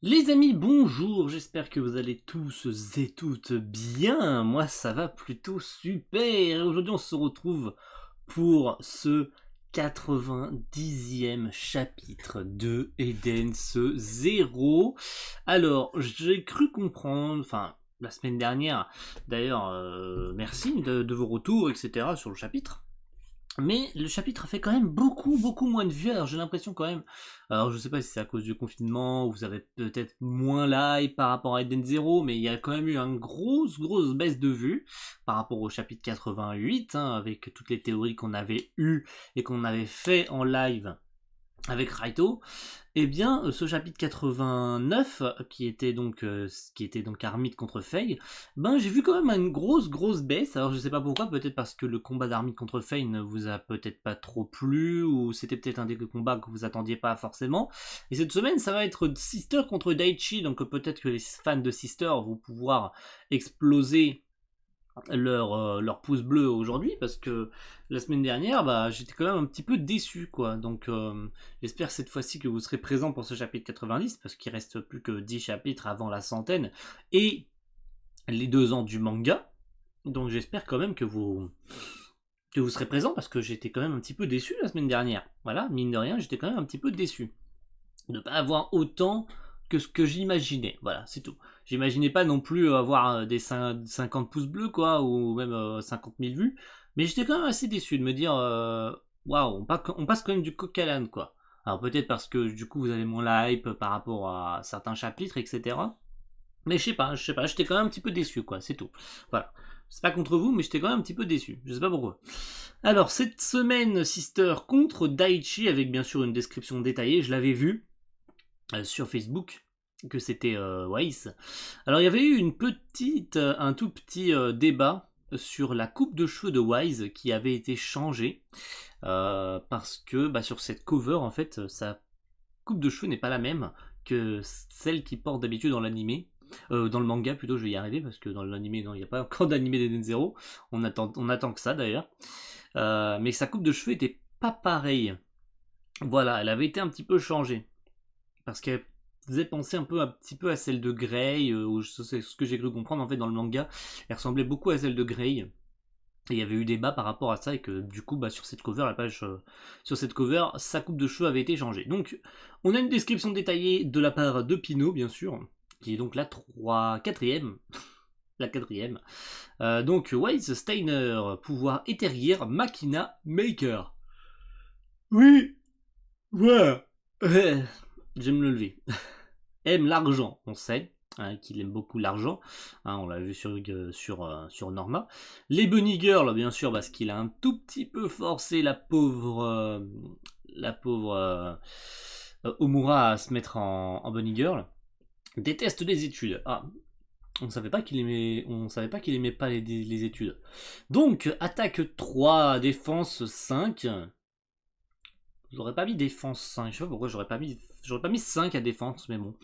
Les amis, bonjour, j'espère que vous allez tous et toutes bien. Moi, ça va plutôt super. Et aujourd'hui, on se retrouve pour ce 90e chapitre de Eden's Zero. Alors, j'ai cru comprendre, enfin, la semaine dernière, d'ailleurs, merci de vos retours, etc., sur le chapitre. Mais le chapitre a fait quand même beaucoup moins de vues. Alors j'ai l'impression quand même. Alors je sais pas si c'est à cause du confinement ou vous avez peut-être moins live par rapport à Eden Zero, mais il y a quand même eu une grosse baisse de vues par rapport au chapitre 88, hein, avec toutes les théories qu'on avait eues et qu'on avait fait en live avec Raito. Eh bien, ce chapitre 89, qui était donc Armide contre Faye, ben j'ai vu quand même une grosse baisse. Alors je sais pas pourquoi, peut-être parce que le combat d'Armide contre Faye ne vous a peut-être pas trop plu, ou c'était peut-être un des combats que vous attendiez pas forcément. Et cette semaine, ça va être Sister contre Daichi, donc peut-être que les fans de Sister vont pouvoir exploser leur pouce bleu aujourd'hui, parce que la semaine dernière bah, j'étais quand même un petit peu déçu quoi. Donc j'espère cette fois-ci que vous serez présent pour ce chapitre 90, parce qu'il reste plus que 10 chapitres avant la centaine et les 2 ans du manga. Donc j'espère quand même que vous serez présent, parce que j'étais quand même un petit peu déçu la semaine dernière. Voilà, mine de rien, j'étais quand même un petit peu déçu de ne pas avoir autant que ce que j'imaginais. Voilà, c'est tout. J'imaginais pas non plus avoir des 50 pouces bleus, quoi, ou même 50 000 vues. Mais j'étais quand même assez déçu de me dire, waouh, on passe quand même du coq à l'âne, quoi. Alors peut-être parce que du coup vous avez moins hype par rapport à certains chapitres, etc. Mais je sais pas, j'étais quand même un petit peu déçu, quoi, c'est tout. Voilà. C'est pas contre vous, mais j'étais quand même un petit peu déçu. Je sais pas pourquoi. Alors, cette semaine, Sister contre Daichi, avec bien sûr une description détaillée, je l'avais vu sur Facebook que c'était Weiss. Alors il y avait eu un tout petit débat sur la coupe de cheveux de Wise qui avait été changée, parce que bah, sur cette cover en fait sa coupe de cheveux n'est pas la même que celle qu'il porte d'habitude dans l'animé. Dans le manga plutôt, je vais y arriver, parce que dans l'animé non, il n'y a pas encore d'animé d'Eden Zero. On attend que ça d'ailleurs. Mais sa coupe de cheveux était pas pareille. Voilà, elle avait été un petit peu changée, parce qu'elle faisait penser un petit peu à celle de Grey, c'est ce que j'ai cru comprendre en fait dans le manga. Elle ressemblait beaucoup à celle de Grey. Et il y avait eu débat par rapport à ça, et que du coup, bah, sur cette cover, sur cette cover, sa coupe de cheveux avait été changée. Donc, on a une description détaillée de la part de Pino, bien sûr, qui est donc quatrième. La quatrième. Donc, Wise Steiner, pouvoir éternir, Machina Maker. Oui, voilà. J'aime le lever. Aime l'argent, on sait, hein, qu'il aime beaucoup l'argent, hein, on l'a vu sur Norma. Les Bunny Girls, bien sûr, parce qu'il a un tout petit peu forcé la pauvre Omura à se mettre en Bunny Girl. Déteste les études. Ah, on savait pas qu'il aimait pas les études. Donc, attaque 3, défense 5. J'aurais pas mis défense 5, je sais pas pourquoi j'aurais pas mis 5 à défense, mais bon.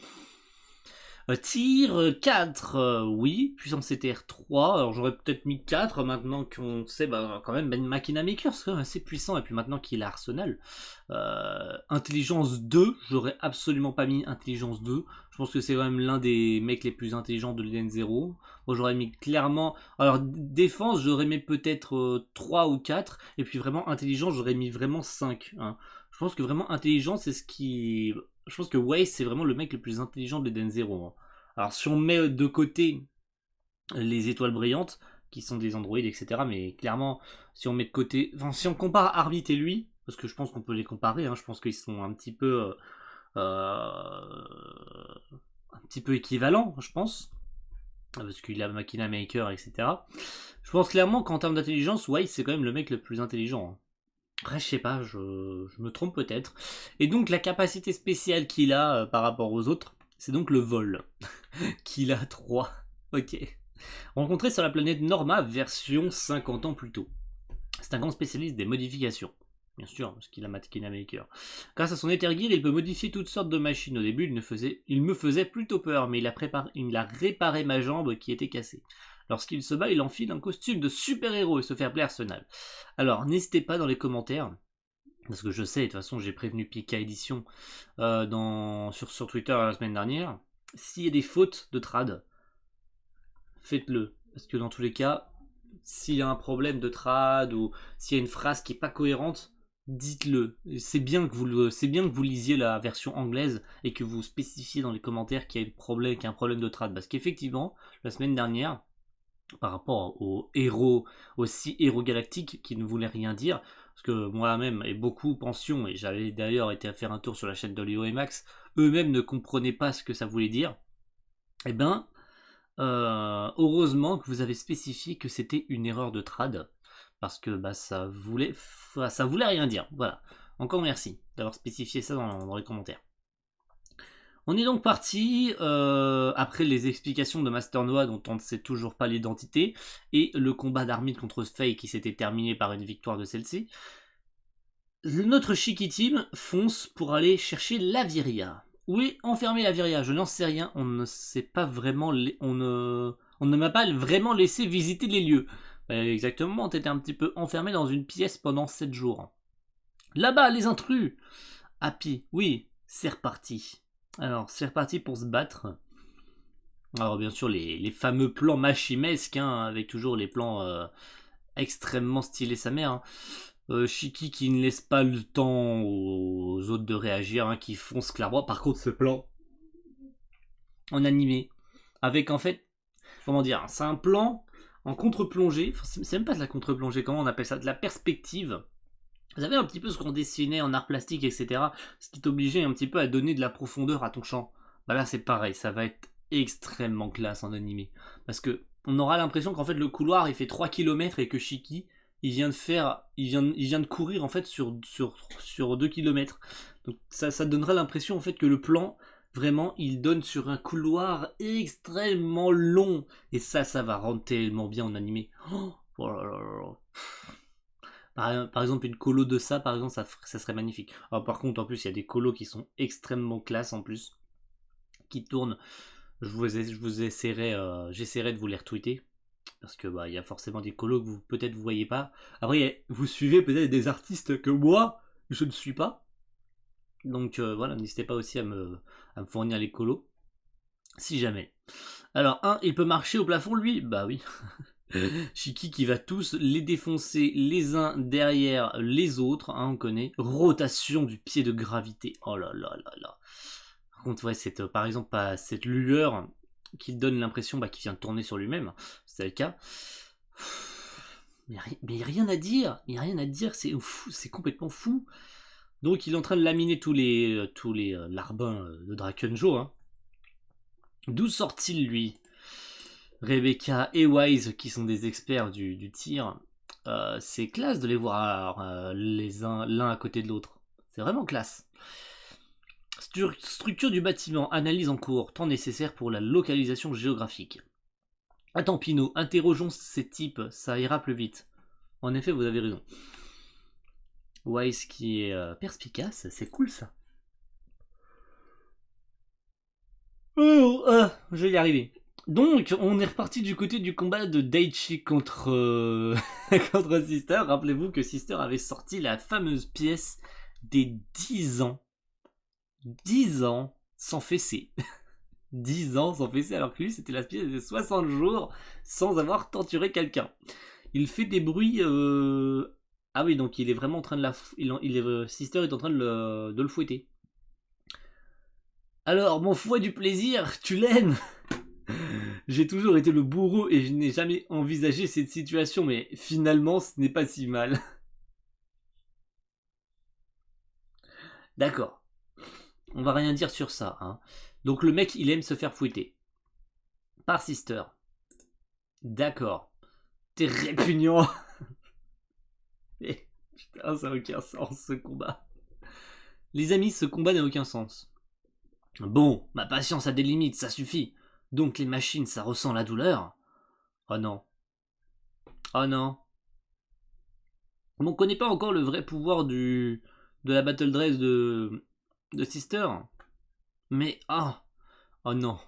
Tir 4, oui. Puissance CTR 3. Alors j'aurais peut-être mis 4 maintenant qu'on sait, bah, quand même, Ben Machina Maker, c'est quand même assez puissant. Et puis maintenant qu'il a Arsenal. Intelligence 2, j'aurais absolument pas mis Intelligence 2. Je pense que c'est quand même l'un des mecs les plus intelligents de l'Eden 0. Moi j'aurais mis clairement. Alors défense, j'aurais mis peut-être 3 ou 4. Et puis vraiment intelligence, j'aurais mis vraiment 5, hein. Je pense que vraiment intelligence, c'est ce qui. Je pense que Waze, c'est vraiment le mec le plus intelligent de l'Eden 0, hein. Alors, si on met de côté les étoiles brillantes, qui sont des androïdes, etc., mais clairement, si on met de côté. Enfin, si on compare Arbit et lui, parce que je pense qu'on peut les comparer, hein, je pense qu'ils sont un petit peu équivalents, je pense, parce qu'il a Machina Maker, etc. Je pense clairement qu'en termes d'intelligence, Waze, c'est quand même le mec le plus intelligent, hein. Après, je sais pas, je me trompe peut-être. Et donc, la capacité spéciale qu'il a par rapport aux autres, c'est donc le vol. Qu'il a 3. Ok. Rencontré sur la planète Norma, version 50 ans plus tôt. C'est un grand spécialiste des modifications. Bien sûr, parce qu'il a Matkina Maker. Grâce à son Ether Gear, il peut modifier toutes sortes de machines. Au début, il me faisait plutôt peur, mais il a réparé ma jambe qui était cassée. Lorsqu'il se bat, il enfile un costume de super-héros et se fait appeler Arsenal. Alors, n'hésitez pas dans les commentaires, parce que je sais, de toute façon, j'ai prévenu Pika Edition sur Twitter la semaine dernière. s'il y a des fautes de trad, faites-le. Parce que dans tous les cas, s'il y a un problème de trad ou s'il y a une phrase qui n'est pas cohérente, dites-le. C'est bien que vous lisiez la version anglaise et que vous spécifiez dans les commentaires qu'il y a un problème de trad. Parce qu'effectivement, la semaine dernière, par rapport aux héros, aussi héros galactiques qui ne voulaient rien dire, parce que moi-même et beaucoup pensions, et j'avais d'ailleurs été à faire un tour sur la chaîne de Léo et Max, eux-mêmes ne comprenaient pas ce que ça voulait dire. Eh ben, heureusement que vous avez spécifié que c'était une erreur de trad, parce que bah, ça voulait rien dire. Voilà. Encore merci d'avoir spécifié ça dans les commentaires. On est donc parti après les explications de Master Noah dont on ne sait toujours pas l'identité et le combat d'Armin contre Faye qui s'était terminé par une victoire de celle-ci. Notre Shiki Team fonce pour aller chercher Laviria. Où est enfermée Laviria? Je n'en sais rien. On ne sait pas vraiment. On ne m'a pas vraiment laissé visiter les lieux. Exactement, on était un petit peu enfermé dans une pièce pendant 7 jours. Là-bas, les intrus. Happy, oui, c'est reparti. Alors, c'est reparti pour se battre. Alors, bien sûr, les fameux plans machimesques, hein, avec toujours les plans extrêmement stylés sa mère. Shiki qui ne laisse pas le temps aux autres de réagir, hein, qui fonce clairement. Par contre, ce plan en animé, avec en fait, comment dire, c'est un plan en contre-plongée. Enfin, c'est même pas de la contre-plongée, comment on appelle ça? De la perspective. Vous savez un petit peu ce qu'on dessinait en art plastique, etc. Ce qui t'obligeait un petit peu à donner de la profondeur à ton champ. Bah là c'est pareil, ça va être extrêmement classe en animé. Parce que on aura l'impression qu'en fait le couloir il fait 3 km et que Shiki il vient de courir en fait sur 2 km. Donc ça donnera l'impression en fait que le plan vraiment il donne sur un couloir extrêmement long. Et ça va rendre tellement bien en animé. Oh là là là là. Par exemple, une colo de ça, par exemple, ça serait magnifique. Alors, par contre, en plus, il y a des colos qui sont extrêmement classe en plus, qui tournent. J'essaierai de vous les retweeter parce que bah il y a forcément des colos que vous peut-être vous voyez pas. Après, vous suivez peut-être des artistes que moi je ne suis pas. Donc voilà, n'hésitez pas aussi à me fournir les colos si jamais. Alors il peut marcher au plafond lui? Bah oui. Shiki qui va tous les défoncer les uns derrière les autres, hein, on connaît. Rotation du pied de gravité. Oh là là là là. Par contre, ouais, par exemple, cette lueur qui donne l'impression qu'il vient de tourner sur lui-même. C'est le cas. Mais il n'y a rien à dire. Il n'y a rien à dire. C'est fou, c'est complètement fou. Donc, il est en train de laminer tous les larbins de Drakenjo. Hein. D'où sort-il, lui? Rebecca et Wise, qui sont des experts du tir, c'est classe de les voir l'un à côté de l'autre. C'est vraiment classe. Structure du bâtiment, analyse en cours, temps nécessaire pour la localisation géographique. Attends Pinot, interrogeons ces types, ça ira plus vite. En effet, vous avez raison. Wise qui est perspicace, c'est cool ça. Je vais y arriver. Donc, on est reparti du côté du combat de Daichi contre Sister. Rappelez-vous que Sister avait sorti la fameuse pièce des 10 ans. 10 ans sans fessée. 10 ans sans fessée, alors que lui, c'était la pièce de 60 jours sans avoir torturé quelqu'un. Il fait des bruits... Ah oui, donc il est vraiment en train de Sister est en train de le fouetter. Alors, mon fouet du plaisir, tu l'aimes? J'ai toujours été le bourreau et je n'ai jamais envisagé cette situation, mais finalement, ce n'est pas si mal. D'accord. On va rien dire sur ça. Hein. Donc le mec, il aime se faire fouetter. Par Sister. D'accord. T'es répugnant. Putain, ça n'a aucun sens ce combat. Les amis, ce combat n'a aucun sens. Bon, ma patience a des limites, ça suffit. Donc les machines, ça ressent la douleur? Oh non. Oh non. On connaît pas encore le vrai pouvoir de la Battle Dress de Sister. Mais oh non.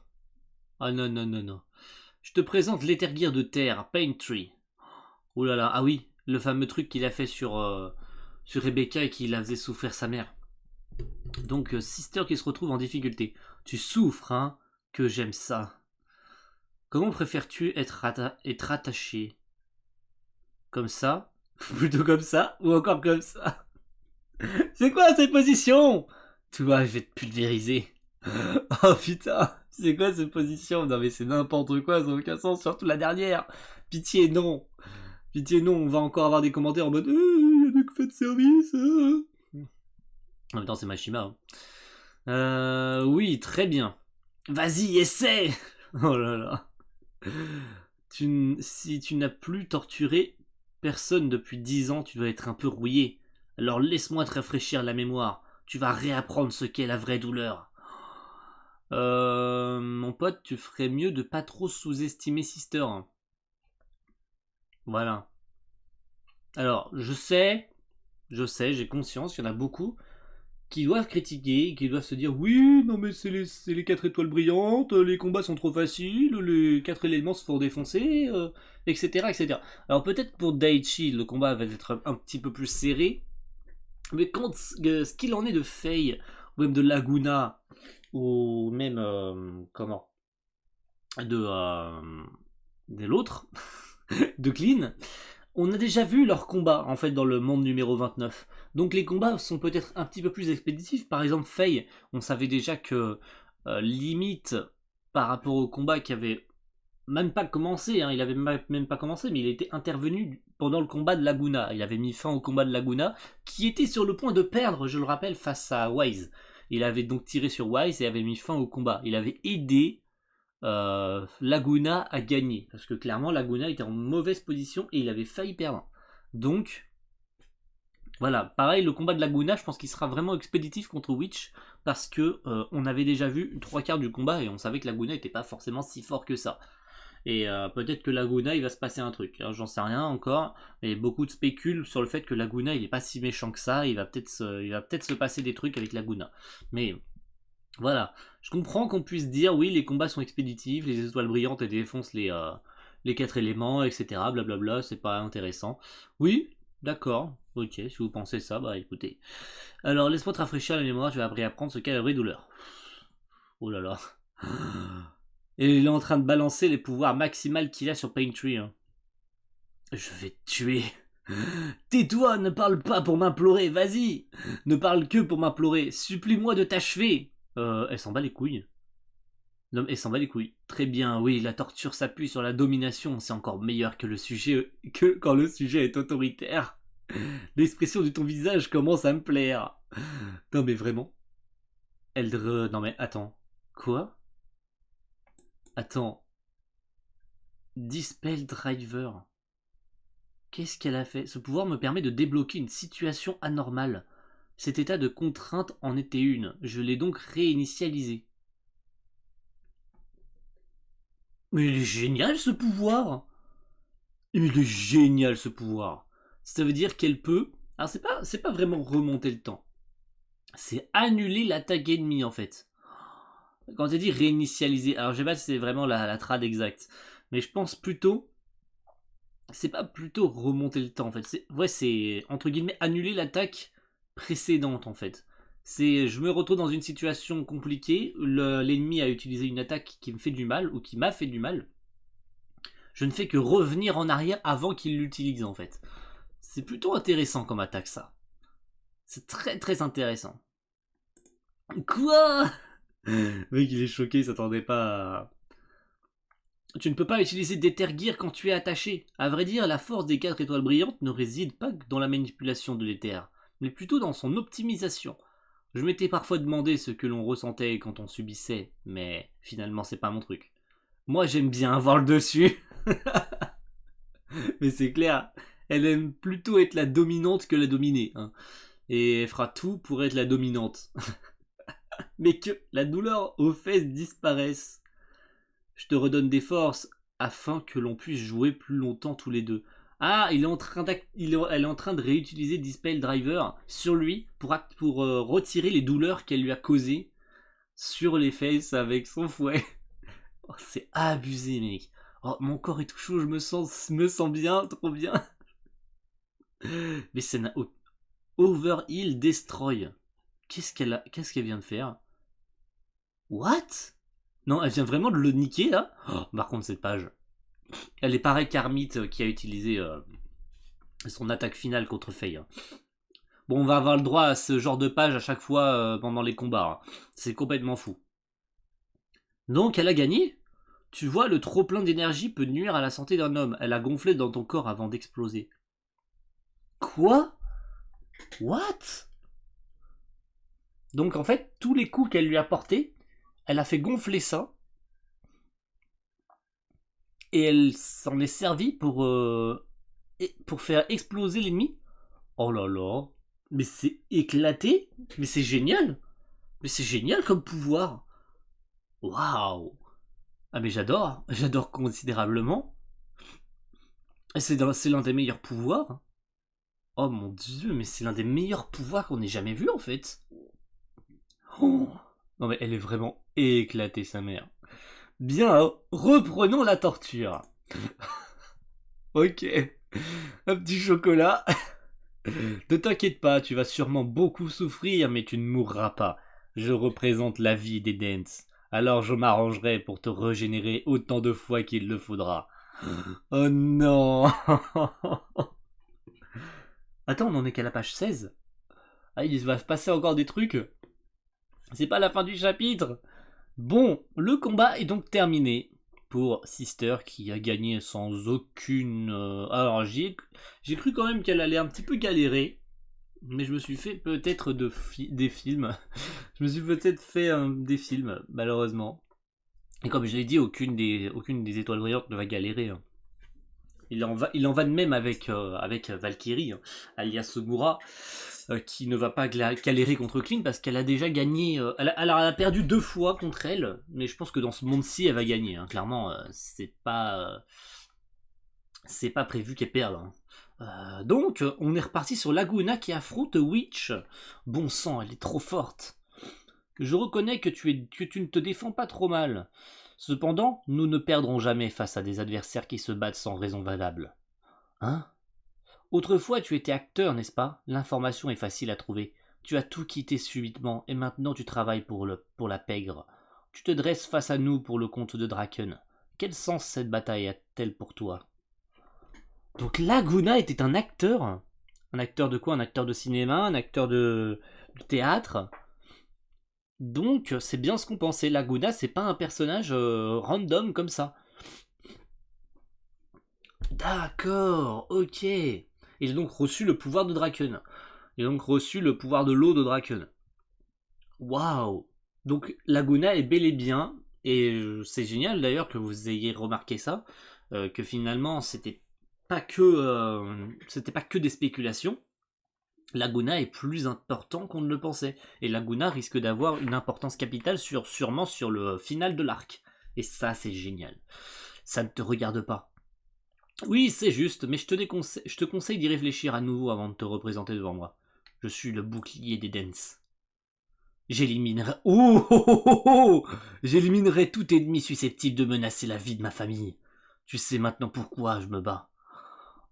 Oh non non non non. Je te présente l'Ethergear de Terre, Pain Tree. Oh là là, ah oui, le fameux truc qu'il a fait sur Rebecca et qui la faisait souffrir sa mère. Donc Sister qui se retrouve en difficulté. Tu souffres, hein? que j'aime ça. Comment préfères-tu être attaché? Comme ça? Plutôt comme ça? Ou encore comme ça? C'est quoi cette position? Tu vois, je vais te pulvériser. Oh putain, c'est quoi cette position? Non mais c'est n'importe quoi, ça n'a aucun sens, surtout la dernière. Pitié, non. Pitié, non, on va encore avoir des commentaires en mode il y a des coups de service. En même temps, c'est Mashima. Hein. Oui, très bien. Vas-y, essaie. Oh là là. Si tu n'as plus torturé personne depuis 10 ans, tu dois être un peu rouillé. Alors laisse-moi te rafraîchir la mémoire. Tu vas réapprendre ce qu'est la vraie douleur. Mon pote, tu ferais mieux de pas trop sous-estimer Sister. Voilà. Alors, j'ai conscience qu'il y en a beaucoup qui doivent critiquer, qui doivent se dire oui, non mais c'est les 4 étoiles brillantes, les combats sont trop faciles, les 4 éléments se font défoncer, etc., etc. Alors peut-être pour Daichi, le combat va être un petit peu plus serré, mais quand ce qu'il en est de Faye, ou même de Laguna, ou même, comment, de l'autre, de Clean, on a déjà vu leurs combats en fait dans le monde numéro 29. Donc les combats sont peut-être un petit peu plus expéditifs. Par exemple, Faye, on savait déjà que limite par rapport au combat qui avait même pas commencé, hein, il avait même pas commencé, mais il était intervenu pendant le combat de Laguna. Il avait mis fin au combat de Laguna, qui était sur le point de perdre, je le rappelle, face à Wise. Il avait donc tiré sur Wise et avait mis fin au combat. Il avait aidé Laguna a gagné. Parce que clairement, Laguna était en mauvaise position et il avait failli perdre. Donc, voilà. Pareil, le combat de Laguna, je pense qu'il sera vraiment expéditif contre Witch. Parce que on avait déjà vu 3/4 du combat et on savait que Laguna n'était pas forcément si fort que ça. Et peut-être que Laguna, il va se passer un truc. Hein, j'en sais rien encore. Mais beaucoup de spéculent sur le fait que Laguna, il est pas si méchant que ça. Il va peut-être se passer des trucs avec Laguna. Mais voilà, je comprends qu'on puisse dire oui, les combats sont expéditifs, les étoiles brillantes elles défoncent les 4 éléments, etc. Blablabla, c'est pas intéressant. Oui, d'accord, ok, si vous pensez ça, bah écoutez. Alors laisse-moi te rafraîchir la mémoire, je vais après apprendre ce qu'est la vraie douleur. Oh là là. Et il est en train de balancer les pouvoirs maximales qu'il a sur Paintree. Hein. Je vais te tuer. Tais-toi, ne parle pas pour m'implorer, vas-y. Ne parle que pour m'implorer, supplie-moi de t'achever. Elle s'en bat les couilles. Non, elle s'en bat les couilles. Très bien, oui, la torture s'appuie sur la domination, c'est encore meilleur que quand le sujet est autoritaire. L'expression de ton visage commence à me plaire. Non mais vraiment. Non mais attends. Quoi? Attends. Dispel Driver. Qu'est-ce qu'elle a fait? Ce pouvoir me permet de débloquer une situation anormale. Cet état de contrainte en était une. Je l'ai donc réinitialisé. Mais il est génial ce pouvoir! Mais il est génial ce pouvoir! Ça veut dire qu'elle peut. Alors c'est pas vraiment remonter le temps. C'est annuler l'attaque ennemie en fait. Quand tu dit réinitialiser, alors je sais pas si c'est vraiment la trad exacte. Mais je pense plutôt. C'est pas plutôt remonter le temps en fait. C'est entre guillemets annuler l'attaque précédente en fait. C'est je me retrouve dans une situation compliquée, l'ennemi a utilisé une attaque qui me fait du mal ou qui m'a fait du mal. Je ne fais que revenir en arrière avant qu'il l'utilise en fait. C'est plutôt intéressant comme attaque ça. C'est très très intéressant. Quoi? Le mec il est choqué, il s'attendait pas à... Tu ne peux pas utiliser d'Ether Gear quand tu es attaché. À vrai dire, la force des 4 étoiles brillantes ne réside pas dans la manipulation de l'Ether, mais plutôt dans son optimisation. Je m'étais parfois demandé ce que l'on ressentait quand on subissait, mais finalement c'est pas mon truc. Moi j'aime bien avoir le dessus. Mais c'est clair, elle aime plutôt être la dominante que la dominée. Hein. Et elle fera tout pour être la dominante. Mais que la douleur aux fesses disparaisse. Je te redonne des forces afin que l'on puisse jouer plus longtemps tous les deux. Ah, elle est en train de réutiliser Dispel Driver sur lui pour retirer les douleurs qu'elle lui a causées sur les fesses avec son fouet. Oh, c'est abusé, mec. Oh, mon corps est tout chaud, je me sens bien, trop bien. Mais c'est Overheal Destroy. Qu'est-ce qu'elle vient de faire? What? Non, elle vient vraiment de le niquer, là. Oh, par contre, cette page, elle est pareille qu'Armit qui a utilisé son attaque finale contre Faye. Hein. Bon, on va avoir le droit à ce genre de page à chaque fois pendant les combats. Hein. C'est complètement fou. Donc, elle a gagné. Tu vois, le trop-plein d'énergie peut nuire à la santé d'un homme. Elle a gonflé dans ton corps avant d'exploser. Quoi? What? Donc, en fait, tous les coups qu'elle lui a portés, elle a fait gonfler ça. Et elle s'en est servie pour faire exploser l'ennemi. Oh là là. Mais c'est éclaté. Mais c'est génial. Mais c'est génial comme pouvoir. Waouh. Ah mais j'adore. J'adore considérablement. C'est l'un des meilleurs pouvoirs. Oh mon dieu, mais c'est l'un des meilleurs pouvoirs qu'on ait jamais vu en fait. Oh. Non mais elle est vraiment éclatée sa mère. Bien, reprenons la torture. Ok. Un petit chocolat. Ne t'inquiète pas, tu vas sûrement beaucoup souffrir, mais tu ne mourras pas. Je représente la vie des Dents. Alors je m'arrangerai pour te régénérer autant de fois qu'il le faudra. Oh non. Attends, on en est qu'à la page 16. Ah, il va se passer encore des trucs. C'est pas la fin du chapitre. Bon, le combat est donc terminé pour Sister qui a gagné sans aucune... Alors j'ai cru quand même qu'elle allait un petit peu galérer. Mais je me suis fait peut-être des films. Je me suis peut-être fait des films, malheureusement. Et comme je l'ai dit, aucune des étoiles brillantes ne va galérer. Hein. Il en va de même avec Valkyrie, hein, alias Sogura, qui ne va pas galérer contre Clean parce qu'elle a déjà gagné. Elle a perdu 2 fois contre elle, mais je pense que dans ce monde-ci, elle va gagner. Hein. Clairement, c'est pas prévu qu'elle perde. Hein. Donc, on est reparti sur Laguna qui affronte Witch. Bon sang, elle est trop forte. Je reconnais que tu ne te défends pas trop mal. Cependant, nous ne perdrons jamais face à des adversaires qui se battent sans raison valable. Hein? Autrefois, tu étais acteur, n'est-ce pas? L'information est facile à trouver. Tu as tout quitté subitement et maintenant tu travailles pour la pègre. Tu te dresses face à nous pour le compte de Draken. Quel sens cette bataille a-t-elle pour toi? Donc Laguna était un acteur. Un acteur de quoi? Un acteur de cinéma? Un acteur de théâtre? Donc c'est bien ce qu'on pensait. Laguna, c'est pas un personnage random comme ça. D'accord, ok. Il a donc reçu le pouvoir de Draken. Il a donc reçu le pouvoir de l'eau de Draken. Waouh. Donc Laguna est bel et bien, et c'est génial d'ailleurs que vous ayez remarqué ça, que finalement c'était pas que des spéculations. Laguna est plus important qu'on ne le pensait. Et Laguna risque d'avoir une importance capitale sûrement sur le final de l'arc. Et ça, c'est génial. Ça ne te regarde pas. Oui, c'est juste, mais je te conseille d'y réfléchir à nouveau avant de te représenter devant moi. Je suis le bouclier des Dents. J'éliminerai... J'éliminerai tout ennemi susceptible de menacer la vie de ma famille. Tu sais maintenant pourquoi je me bats.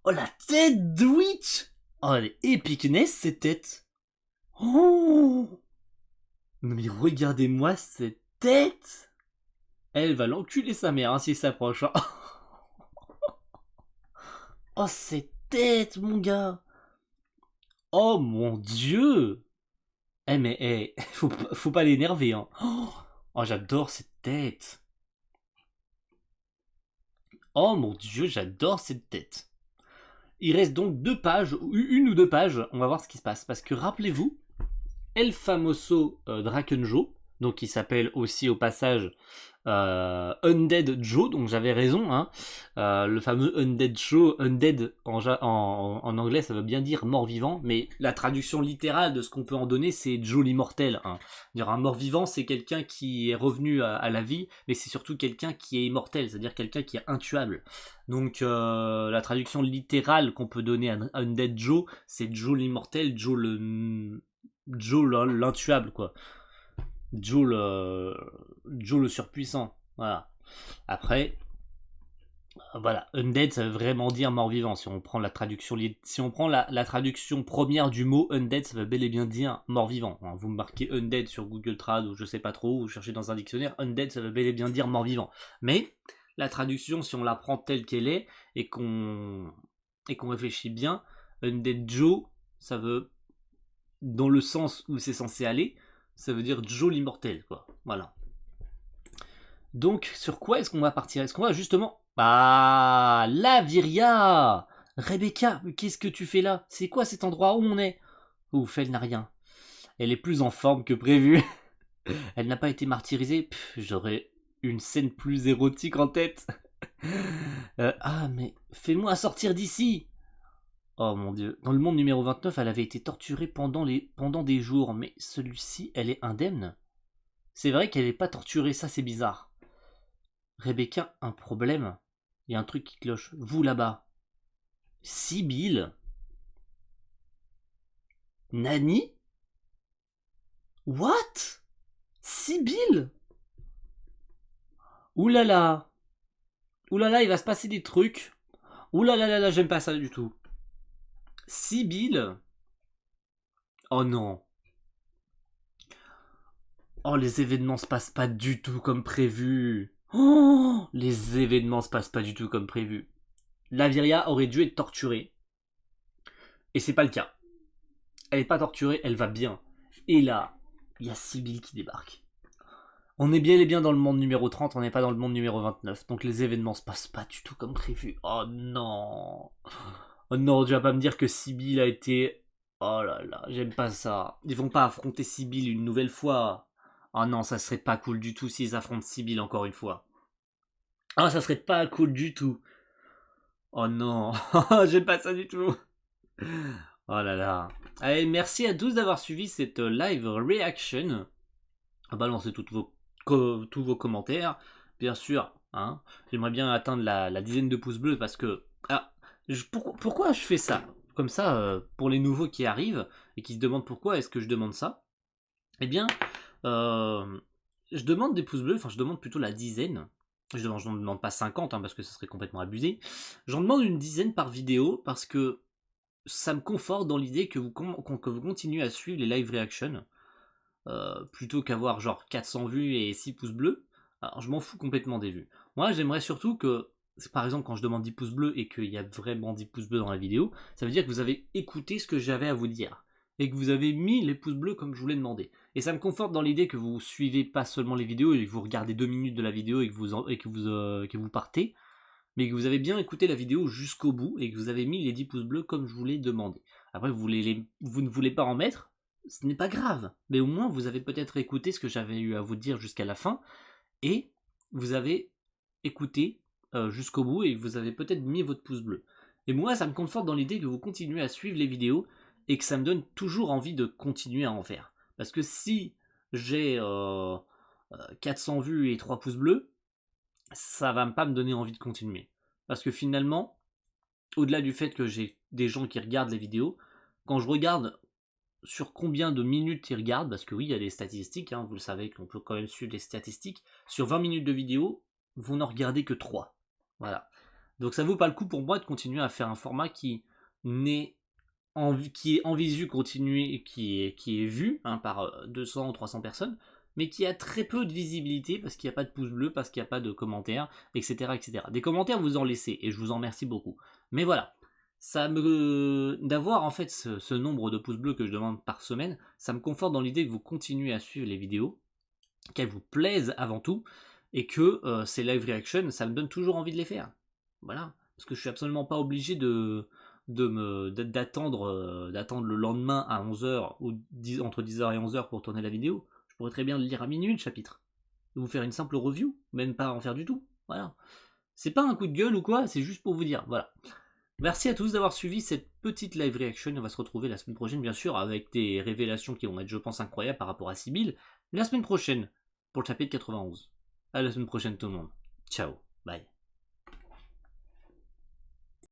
Oh, la tête de Witch! Oh, elle est épicness, cette tête. Oh! Non mais regardez-moi cette tête. Elle va l'enculer sa mère hein, s'il s'approche. Hein. Oh, cette tête, mon gars. Oh mon dieu. Eh mais faut pas l'énerver. Hein. Oh, j'adore cette tête. Oh mon dieu, j'adore cette tête. Il reste donc 2 pages, une ou 2 pages. On va voir ce qui se passe. Parce que rappelez-vous, El Famoso Drakenjo, donc qui s'appelle aussi au passage Undead Joe, donc j'avais raison, hein. Le fameux Undead Joe, Undead en anglais ça veut bien dire mort-vivant, mais la traduction littérale de ce qu'on peut en donner c'est Joe l'immortel. Hein. Dire un mort-vivant c'est quelqu'un qui est revenu à la vie, mais c'est surtout quelqu'un qui est immortel, c'est-à-dire quelqu'un qui est intuable. Donc la traduction littérale qu'on peut donner à Undead Joe, c'est Joe l'immortel, Joe l'intuable quoi. Joe le surpuissant. Voilà. Après, Voilà, undead, ça veut vraiment dire mort-vivant. Si on prend la traduction, si on prend la traduction première du mot undead, ça veut bel et bien dire mort-vivant. Vous marquez undead sur Google Trad ou je sais pas trop, ou vous cherchez dans un dictionnaire, undead, ça veut bel et bien dire mort-vivant. Mais la traduction, si on la prend telle qu'elle est et qu'on réfléchit bien, undead Joe, ça veut, dans le sens où c'est censé aller, ça veut dire Joe l'immortel, quoi. Voilà. Donc, sur quoi est-ce qu'on va partir? Est-ce qu'on va justement... Ah, Laviria! Rebecca, qu'est-ce que tu fais là? C'est quoi cet endroit où on est? Ouf, elle n'a rien. Elle est plus en forme que prévu. Elle n'a pas été martyrisée. J'aurais une scène plus érotique en tête. Ah, mais fais-moi sortir d'ici! Oh mon dieu. Dans le monde numéro 29, elle avait été torturée pendant des jours, mais celui-ci, elle est indemne? C'est vrai qu'elle n'est pas torturée, ça c'est bizarre. Rebecca, un problème? Il y a un truc qui cloche. Vous là-bas. Sibylle? Nani? What? Sibylle? Oulala. Oulala, il va se passer des trucs. Oulala, là, j'aime pas ça du tout. Sibylle? Oh non. Oh, les événements se passent pas du tout comme prévu. Oh, les événements se passent pas du tout comme prévu. Laviria aurait dû être torturée. Et c'est pas le cas. Elle est pas torturée, elle va bien. Et là, il y a Sibylle qui débarque. On est bien et bien dans le monde numéro 30, on n'est pas dans le monde numéro 29. Donc les événements se passent pas du tout comme prévu. Oh non. Oh non, tu vas pas me dire que Sibylle a été... Oh là là, j'aime pas ça. Ils vont pas affronter Sibylle une nouvelle fois. Oh non, ça serait pas cool du tout s'ils affrontent Sibylle encore une fois. Ah, ça serait pas cool du tout. Oh non, j'aime pas ça du tout. Oh là là. Allez, merci à tous d'avoir suivi cette live reaction. Balancez tous vos commentaires. Bien sûr, hein. J'aimerais bien atteindre la dizaine de pouces bleus parce que... Ah, pourquoi je fais ça? Comme ça, pour les nouveaux qui arrivent et qui se demandent pourquoi est-ce que je demande ça, eh bien, je demande des pouces bleus, enfin je demande plutôt la dizaine. Je n'en demande pas 50 hein, parce que ça serait complètement abusé. J'en demande une dizaine par vidéo parce que ça me conforte dans l'idée que vous continuez à suivre les live reactions plutôt qu'avoir genre 400 vues et 6 pouces bleus. Alors je m'en fous complètement des vues. Moi j'aimerais surtout que, par exemple quand je demande 10 pouces bleus et qu'il y a vraiment 10 pouces bleus dans la vidéo, ça veut dire que vous avez écouté ce que j'avais à vous dire et que vous avez mis les pouces bleus comme je vous l'ai demandé. Et ça me conforte dans l'idée que vous suivez pas seulement les vidéos et que vous regardez 2 minutes de la vidéo et que vous partez, mais que vous avez bien écouté la vidéo jusqu'au bout et que vous avez mis les 10 pouces bleus comme je vous l'ai demandé. Après, vous ne voulez pas en mettre, ce n'est pas grave, mais au moins vous avez peut-être écouté ce que j'avais eu à vous dire jusqu'à la fin, et vous avez écouté jusqu'au bout et vous avez peut-être mis votre pouce bleu. Et moi, ça me conforte dans l'idée que vous continuez à suivre les vidéos et que ça me donne toujours envie de continuer à en faire. Parce que si j'ai 400 vues et 3 pouces bleus, ça va pas me donner envie de continuer. Parce que finalement, au-delà du fait que j'ai des gens qui regardent les vidéos, quand je regarde sur combien de minutes ils regardent, parce que oui, il y a des statistiques, hein, vous le savez qu'on peut quand même suivre les statistiques, sur 20 minutes de vidéo, vous n'en regardez que 3. Voilà. Donc ça vaut pas le coup pour moi de continuer à faire un format qui est en visu continu, qui est vu hein, par 200 ou 300 personnes, mais qui a très peu de visibilité parce qu'il n'y a pas de pouce bleu, parce qu'il n'y a pas de commentaires, etc., etc. Des commentaires, vous en laissez, et je vous en remercie beaucoup. Mais voilà, d'avoir en fait ce nombre de pouces bleus que je demande par semaine, ça me conforte dans l'idée que vous continuez à suivre les vidéos, qu'elles vous plaisent avant tout, et que ces live reactions, ça me donne toujours envie de les faire. Voilà, parce que je suis absolument pas obligé d'attendre le lendemain à 11h ou entre 10h et 11h pour tourner la vidéo. Je pourrais très bien le lire à minuit le chapitre, et vous faire une simple review, même pas en faire du tout. Voilà. C'est pas un coup de gueule ou quoi, c'est juste pour vous dire. Voilà. Merci à tous d'avoir suivi cette petite live reaction. On va se retrouver la semaine prochaine, bien sûr, avec des révélations qui vont être, je pense, incroyables par rapport à Sibylle. La semaine prochaine, pour le chapitre 91. À la semaine prochaine, tout le monde. Ciao. Bye.